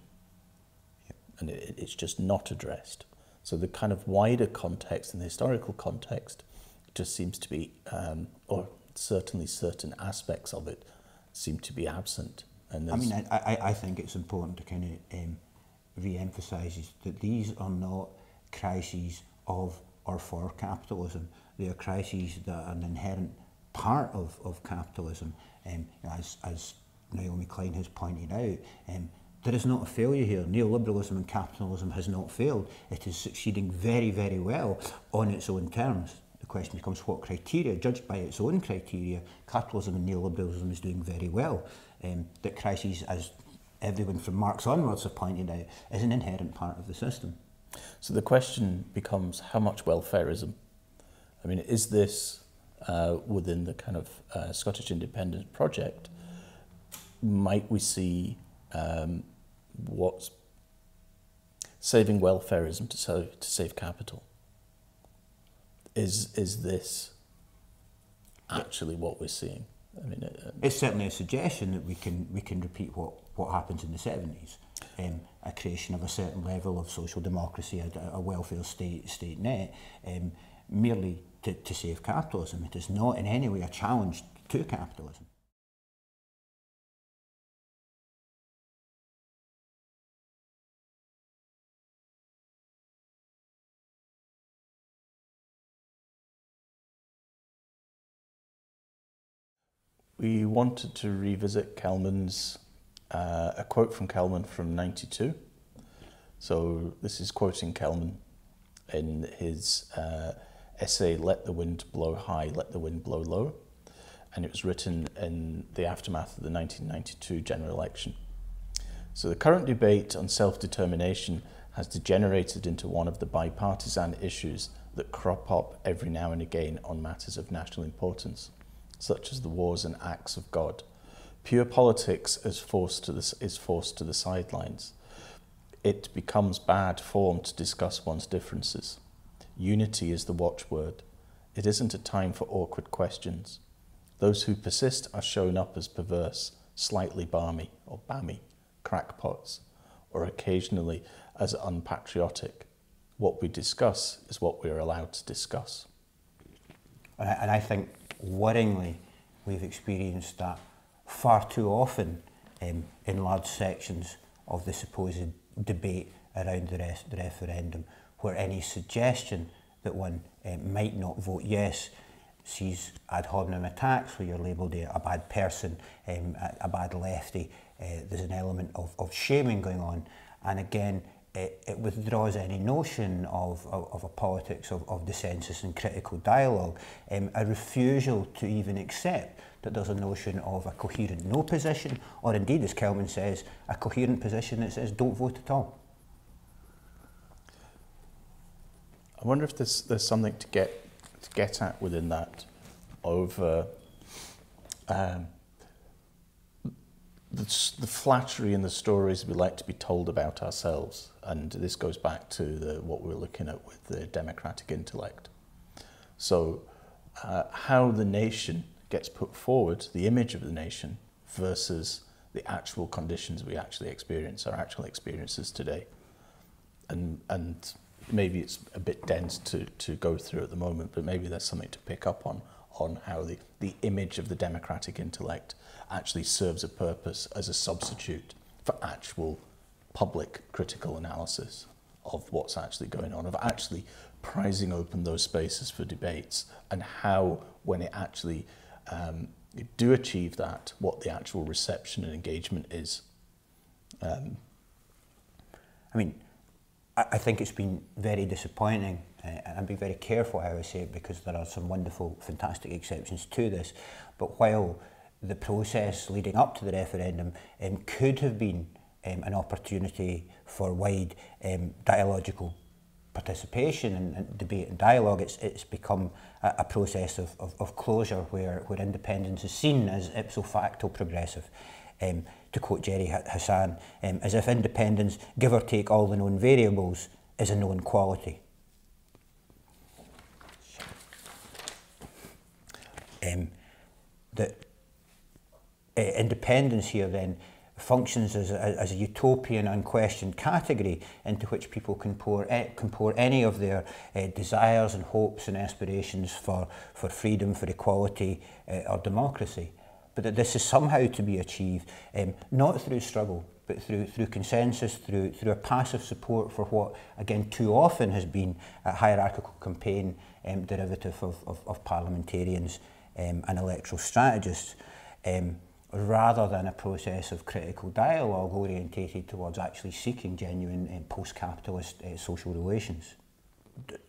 Speaker 2: Yep. And it's just not addressed. So the kind of wider context and the historical context just seems to be, or certainly certain aspects of it seem to be absent. And
Speaker 1: I think it's important to kind of re-emphasise that these are not crises of or for capitalism. They are crises that are an inherent part of capitalism. As Naomi Klein has pointed out, there is not a failure here. Neoliberalism and capitalism has not failed. It is succeeding very, very well on its own terms. The question becomes what criteria, judged by its own criteria. Capitalism and neoliberalism is doing very well that crises, as everyone from Marx onwards have pointed out, is an inherent part of the system.
Speaker 2: So the question becomes, how much welfareism? I mean, is this within the kind of Scottish independence project? Might we see what's saving welfareism to save capital? Is this actually what we're seeing? I mean,
Speaker 1: it's certainly a suggestion that we can repeat what happens in the 70s, a creation of a certain level of social democracy, a welfare state net, merely to save capitalism. It is not in any way a challenge to capitalism.
Speaker 2: We wanted to revisit Kelman's, a quote from Kelman from '92. So this is quoting Kelman in his essay, Let the Wind Blow High, Let the Wind Blow Low. And it was written in the aftermath of the 1992 general election. So the current debate on self-determination has degenerated into one of the bipartisan issues that crop up every now and again on matters of national importance, such as the wars and acts of God. Pure politics is forced to the sidelines. It becomes bad form to discuss one's differences. Unity is the watchword. It isn't a time for awkward questions. Those who persist are shown up as perverse, slightly balmy or bammy, crackpots, or occasionally as unpatriotic. What we discuss is what we are allowed to discuss.
Speaker 1: And I think, worryingly, we've experienced that far too often in large sections of the supposed debate around the referendum, where any suggestion that one might not vote yes sees ad hominem attacks, where you're labelled a bad person, a bad lefty. There's an element of shaming going on, and again, it withdraws any notion of a politics of dissensus and critical dialogue, a refusal to even accept that there's a notion of a coherent no position, or indeed, as Kelman says, a coherent position that says don't vote at all.
Speaker 2: I wonder if there's something to get at within that over the flattery in the stories we like to be told about ourselves, and this goes back to what we were looking at with the democratic intellect. So how the nation gets put forward, the image of the nation, versus the actual conditions we actually experience, our actual experiences today. And maybe it's a bit dense to go through at the moment, but maybe there's something to pick up on how the image of the democratic intellect actually serves a purpose as a substitute for actual public critical analysis of what's actually going on, of actually prizing open those spaces for debates, and how, when it actually you do achieve that, what the actual reception and engagement is.
Speaker 1: I mean, I think it's been very disappointing, and I'm being very careful how I say it, because there are some wonderful, fantastic exceptions to this. But while the process leading up to the referendum could have been an opportunity for wide dialogical participation and debate and dialogue, it's become a process of closure where independence is seen as ipso facto progressive. To quote Jerry Hassan, as if independence, give or take all the known variables, is a known quality. That independence here then functions as a utopian, unquestioned category into which people can pour any of their desires and hopes and aspirations for freedom, for equality or democracy. But that this is somehow to be achieved not through struggle, but through consensus, through a passive support for what, again, too often has been a hierarchical campaign derivative of parliamentarians and electoral strategists, rather than a process of critical dialogue orientated towards actually seeking genuine post-capitalist social relations.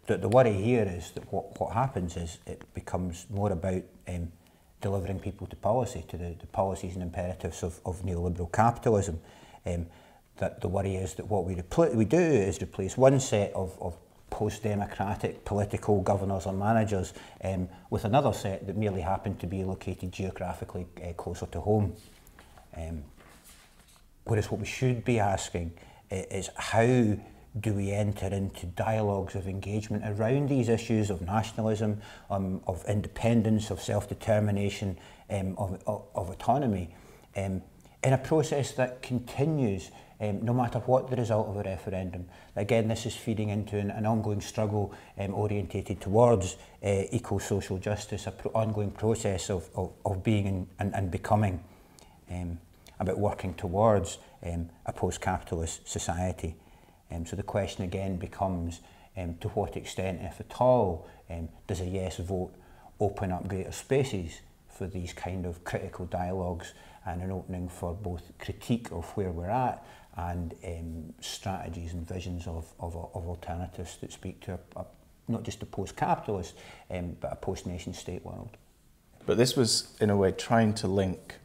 Speaker 1: The worry here is that what happens is it becomes more about delivering people to policy, to the policies and imperatives of neoliberal capitalism. That the worry is that what we do is replace one set of post-democratic political governors or managers with another set that merely happen to be located geographically closer to home. Whereas what we should be asking is how do we enter into dialogues of engagement around these issues of nationalism, of independence, of self-determination, of autonomy, in a process that continues no matter what the result of a referendum. Again, this is feeding into an ongoing struggle orientated towards eco-social justice, an ongoing process of being and becoming, about working towards a post-capitalist society. So the question again becomes, to what extent, if at all, does a yes vote open up greater spaces for these kind of critical dialogues and an opening for both critique of where we're at and strategies and visions of alternatives that speak to not just a post-capitalist, but a post-nation state world.
Speaker 2: But this was, in a way, trying to link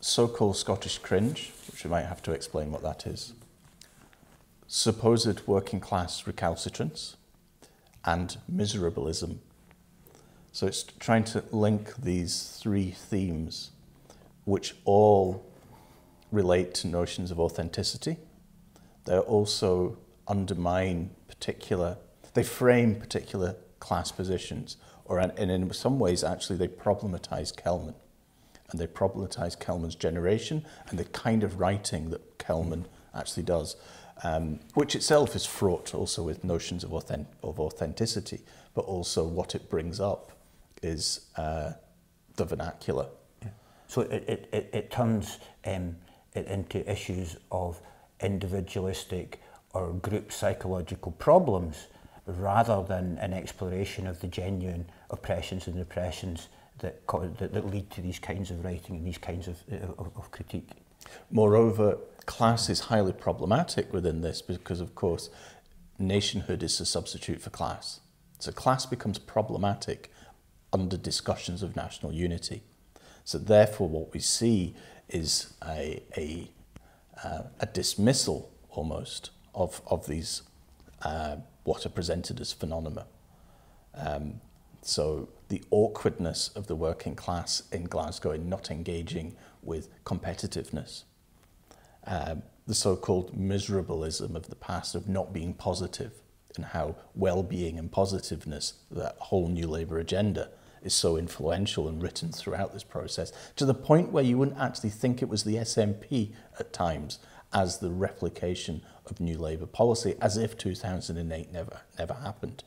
Speaker 2: so-called Scottish cringe, which we might have to explain what that is, supposed working class recalcitrance, and miserableism. So it's trying to link these three themes, which all relate to notions of authenticity. They also undermine they frame particular class positions, and in some ways actually they problematize Kelman. And they problematize Kelman's generation and the kind of writing that Kelman actually does, which itself is fraught also with notions of authenticity, but also what it brings up is the vernacular.
Speaker 1: Yeah. So it turns it into issues of individualistic or group psychological problems rather than an exploration of the genuine oppressions and repressions that lead to these kinds of writing and these kinds of critique.
Speaker 2: Moreover, class is highly problematic within this because, of course, nationhood is a substitute for class. So class becomes problematic under discussions of national unity. So therefore what we see is a dismissal almost of these what are presented as phenomena. So the awkwardness of the working class in Glasgow in not engaging with competitiveness, the so-called miserableism of the past of not being positive, and how well-being and positiveness, that whole New Labour agenda, is so influential and written throughout this process, to the point where you wouldn't actually think it was the SNP at times as the replication of New Labour policy, as if 2008 never happened.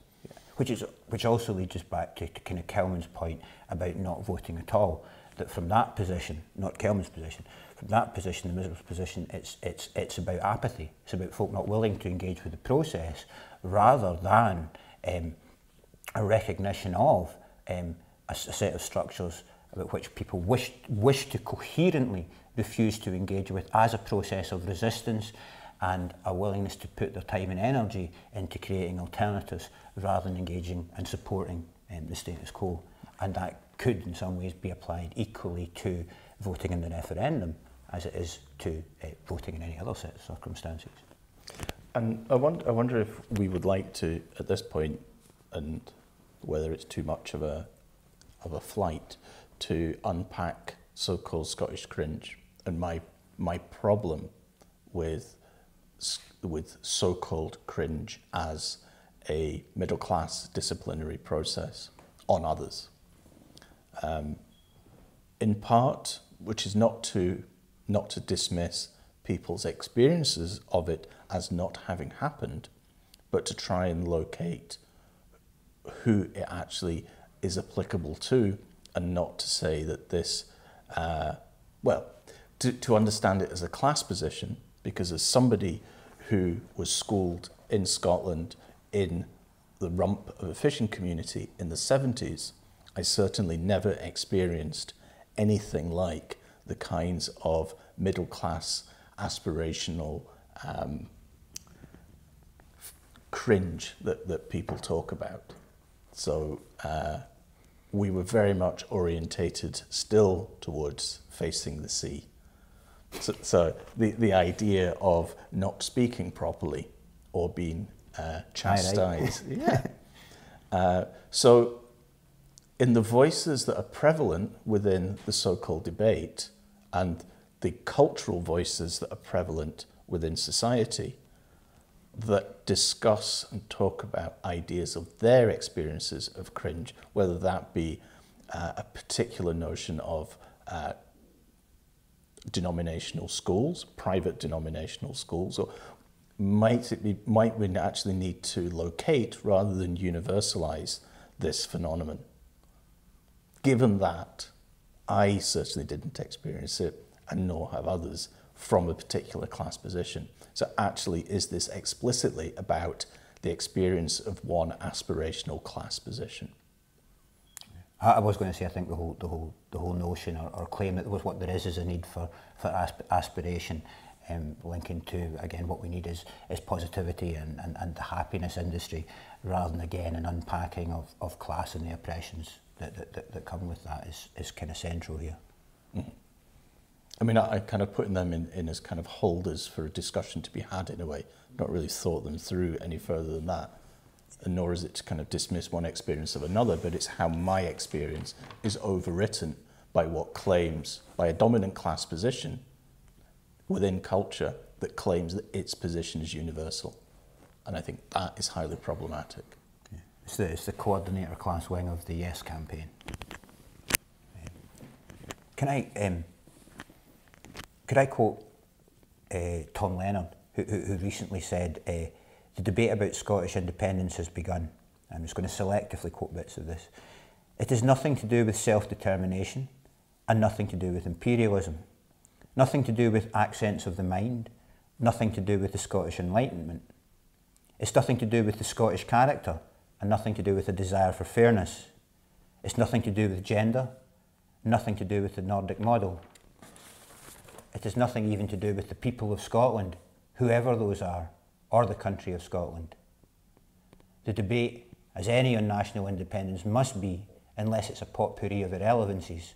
Speaker 1: Which also leads us back to kind of Kelman's point about not voting at all. That from that position, not Kelman's position, from that position, the miserable position, it's about apathy. It's about folk not willing to engage with the process, rather than a recognition of a set of structures about which people wish to coherently refuse to engage with as a process of resistance, and a willingness to put their time and energy into creating alternatives rather than engaging and supporting the status quo. And that could in some ways be applied equally to voting in the referendum as it is to voting in any other set of circumstances.
Speaker 2: And I wonder if we would like to, at this point, and whether it's too much of a flight, to unpack so-called Scottish cringe and my problem with so-called cringe as a middle-class disciplinary process on others. In part, which is not to dismiss people's experiences of it as not having happened, but to try and locate who it actually is applicable to, and not to say that this, to understand it as a class position, because as somebody who was schooled in Scotland in the rump of a fishing community in the 70s, I certainly never experienced anything like the kinds of middle-class aspirational cringe that people talk about. So we were very much orientated still towards facing the sea. So the idea of not speaking properly or being chastised. Yeah. So in the voices that are prevalent within the so-called debate and the cultural voices that are prevalent within society that discuss and talk about ideas of their experiences of cringe, whether that be a particular notion of denominational schools, private denominational schools, or might we actually need to locate rather than universalize this phenomenon? Given that I certainly didn't experience it, and nor have others, from a particular class position. So actually, is this explicitly about the experience of one aspirational class position?
Speaker 1: I was going to say, I think the whole notion or claim that what there is a need for aspiration, linking to, again, what we need is positivity and the happiness industry, rather than, again, an unpacking of class and the oppressions that come with that is kind of central here.
Speaker 2: Mm-hmm. I mean, I kind of putting them in as kind of holders for a discussion to be had in a way, not really thought them through any further than that. And nor is it to kind of dismiss one experience of another, but it's how my experience is overwritten by what claims, by a dominant class position within culture that claims that its position is universal. And I think that is highly problematic.
Speaker 1: Yeah. It's the coordinator class wing of the Yes campaign. Could I quote Tom Lennon, who recently said, the debate about Scottish independence has begun. I'm just going to selectively quote bits of this. It has nothing to do with self-determination and nothing to do with imperialism. Nothing to do with accents of the mind. Nothing to do with the Scottish Enlightenment. It's nothing to do with the Scottish character and nothing to do with the desire for fairness. It's nothing to do with gender. Nothing to do with the Nordic model. It has nothing even to do with the people of Scotland, whoever those are, or the country of Scotland. The debate, as any on national independence must be, unless it's a potpourri of irrelevancies,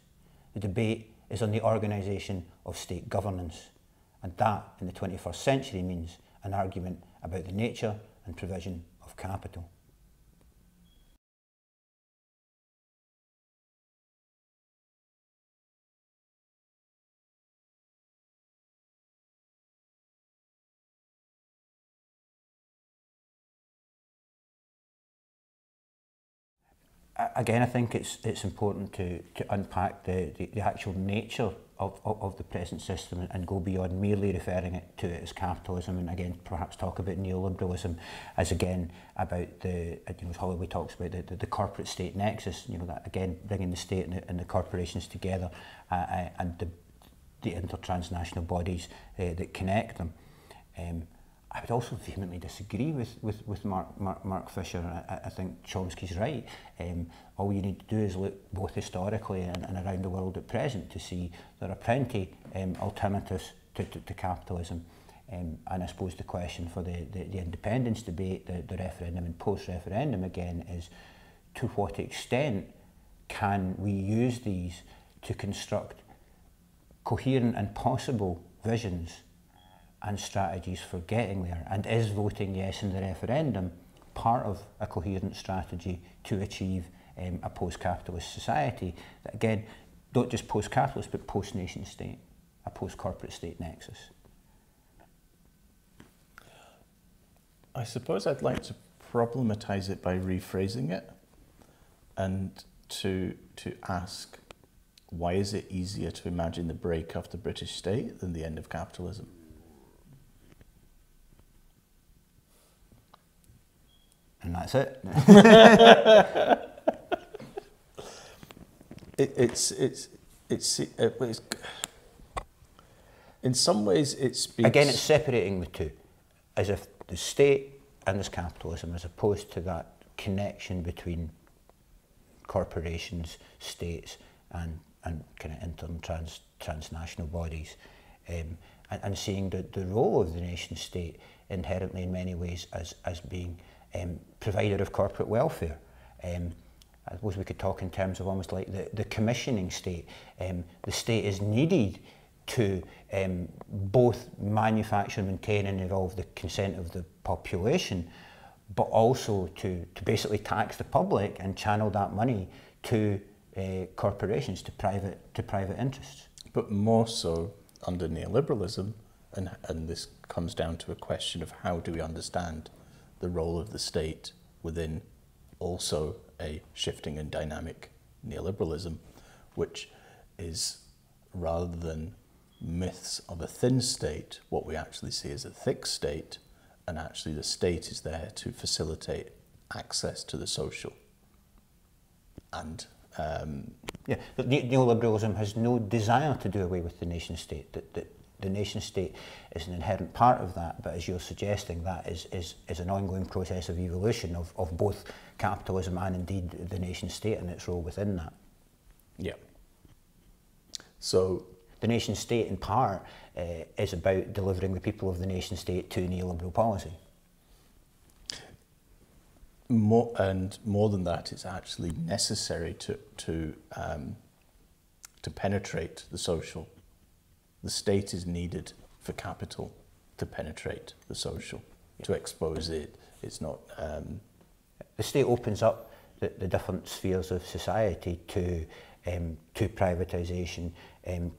Speaker 1: the debate is on the organisation of state governance, and that in the 21st century means an argument about the nature and provision of capital. Again, I think it's important to unpack the actual nature of the present system and go beyond merely referring it to it as capitalism, and again perhaps talk about neoliberalism as again about the, as Holloway talks about, the corporate state nexus, that again bringing the state and the corporations together and the intertransnational bodies that connect them. I would also vehemently disagree with Mark Fisher. I think Chomsky's right. All you need to do is look both historically and around the world at present to see there are plenty alternatives to capitalism. And I suppose the question for the independence debate, the referendum and post-referendum again, is to what extent can we use these to construct coherent and possible visions and strategies for getting there, and is voting yes in the referendum part of a coherent strategy to achieve a post-capitalist society that, again, not just post-capitalist but post-nation state, a post-corporate state nexus?
Speaker 2: I suppose I'd like to problematize it by rephrasing it and to ask, why is it easier to imagine the break of the British state than the end of capitalism?
Speaker 1: And that's it.
Speaker 2: It's in some ways it speaks.
Speaker 1: Again, it's separating the two, as if the state and this capitalism, as opposed to that connection between corporations, states, and kind of transnational bodies, and seeing the role of the nation state inherently in many ways as being provider of corporate welfare, I suppose we could talk in terms of almost like the commissioning state. The state is needed to both manufacture, maintain and evolve the consent of the population, but also to basically tax the public and channel that money to corporations, to private interests.
Speaker 2: But more so under neoliberalism, and this comes down to a question of how do we understand the role of the state within also a shifting and dynamic neoliberalism, which is, rather than myths of a thin state, what we actually see is a thick state, and actually the state is there to facilitate access to the social. And
Speaker 1: yeah, but neoliberalism has no desire to do away with the nation state. The nation state is an inherent part of that, but as you're suggesting, that is an ongoing process of evolution of both capitalism and indeed the nation state and its role within that.
Speaker 2: Yeah. So
Speaker 1: the nation state in part is about delivering the people of the nation state to neoliberal policy.
Speaker 2: More than that, it's actually necessary to penetrate the social. The state is needed for capital to penetrate the social, to expose it. It's not.
Speaker 1: The state opens up the different spheres of society to privatisation,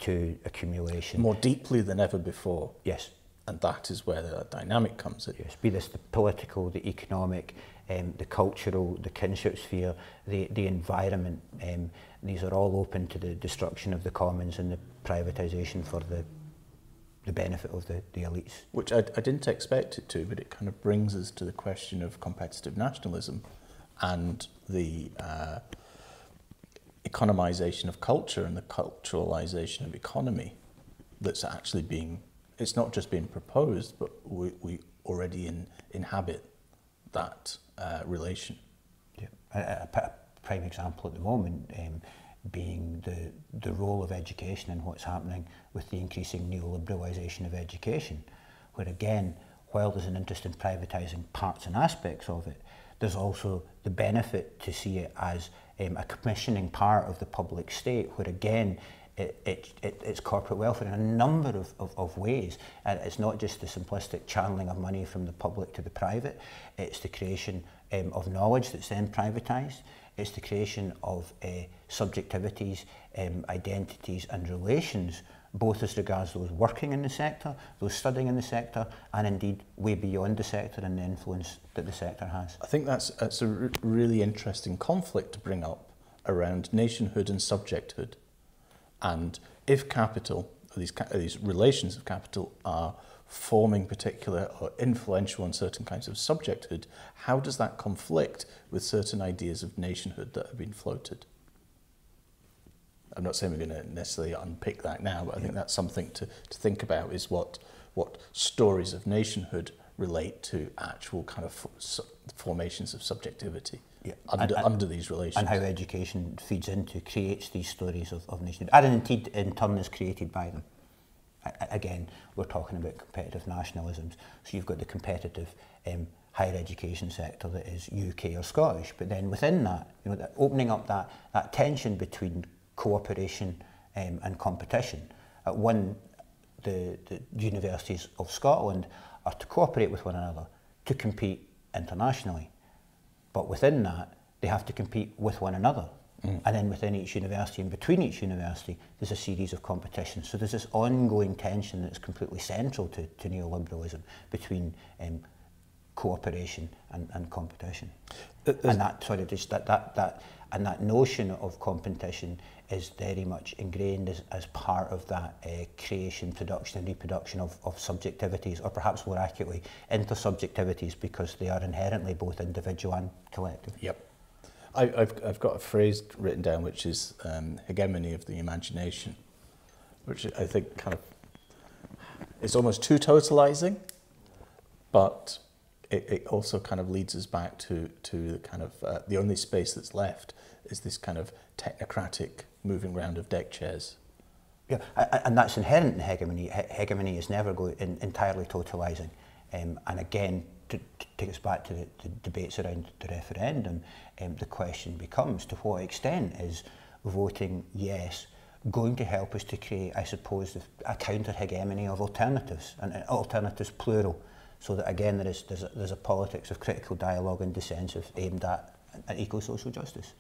Speaker 1: to accumulation.
Speaker 2: More deeply than ever before.
Speaker 1: Yes.
Speaker 2: And that is where the dynamic comes in.
Speaker 1: Yes, be this the political, the economic, the cultural, the kinship sphere, the environment. These are all open to the destruction of the commons and the privatisation for the benefit of the elites.
Speaker 2: Which I didn't expect it to, but it kind of brings us to the question of competitive nationalism and the economisation of culture and the culturalisation of economy that's actually being, it's not just being proposed, but we already inhabit that relation.
Speaker 1: Yeah. A prime example at the moment being the role of education and what's happening with the increasing neoliberalisation of education, where again, while there's an interest in privatising parts and aspects of it, there's also the benefit to see it as a commissioning part of the public state, where again, it's corporate welfare in a number of ways. And it's not just the simplistic channeling of money from the public to the private, it's the creation of knowledge that's then privatised, it's the creation of subjectivities, identities and relations, both as regards those working in the sector, those studying in the sector, and indeed way beyond the sector and the influence that the sector has.
Speaker 2: I think that's a really interesting conflict to bring up around nationhood and subjecthood. And if capital, these relations of capital are forming particular or influential on certain kinds of subjecthood, how does that conflict with certain ideas of nationhood that have been floated? I'm not saying we're going to necessarily unpick that now, but I think that's something to think about, is what stories of nationhood relate to actual kind of formations of subjectivity. Yeah. Under these relations.
Speaker 1: And how education feeds into, creates these stories of nationhood, and indeed in turn is created by them. Again, we're talking about competitive nationalisms, so you've got the competitive higher education sector that is UK or Scottish, but then within that, you know, opening up that tension between cooperation and competition. At one, the universities of Scotland are to cooperate with one another, to compete internationally. But within that, they have to compete with one another. And then within each university and between each university, there's a series of competitions. So there's this ongoing tension that's completely central to neoliberalism between cooperation and competition. And that notion of competition is very much ingrained as part of that creation, production and reproduction of subjectivities, or perhaps more accurately, intersubjectivities, because they are inherently both individual and collective.
Speaker 2: Yep. I've got a phrase written down which is hegemony of the imagination, which I think kind of, it's almost too totalizing, but it also kind of leads us back to the kind of the only space that's left is this kind of technocratic moving round of deck chairs.
Speaker 1: Yeah, and that's inherent in hegemony. Hegemony is never entirely totalizing, and again, to take us back to the debates around the referendum, the question becomes, to what extent is voting yes going to help us to create, I suppose, a counter-hegemony of alternatives, and alternatives plural, so that again there's a politics of critical dialogue and dissensus aimed at eco-social justice.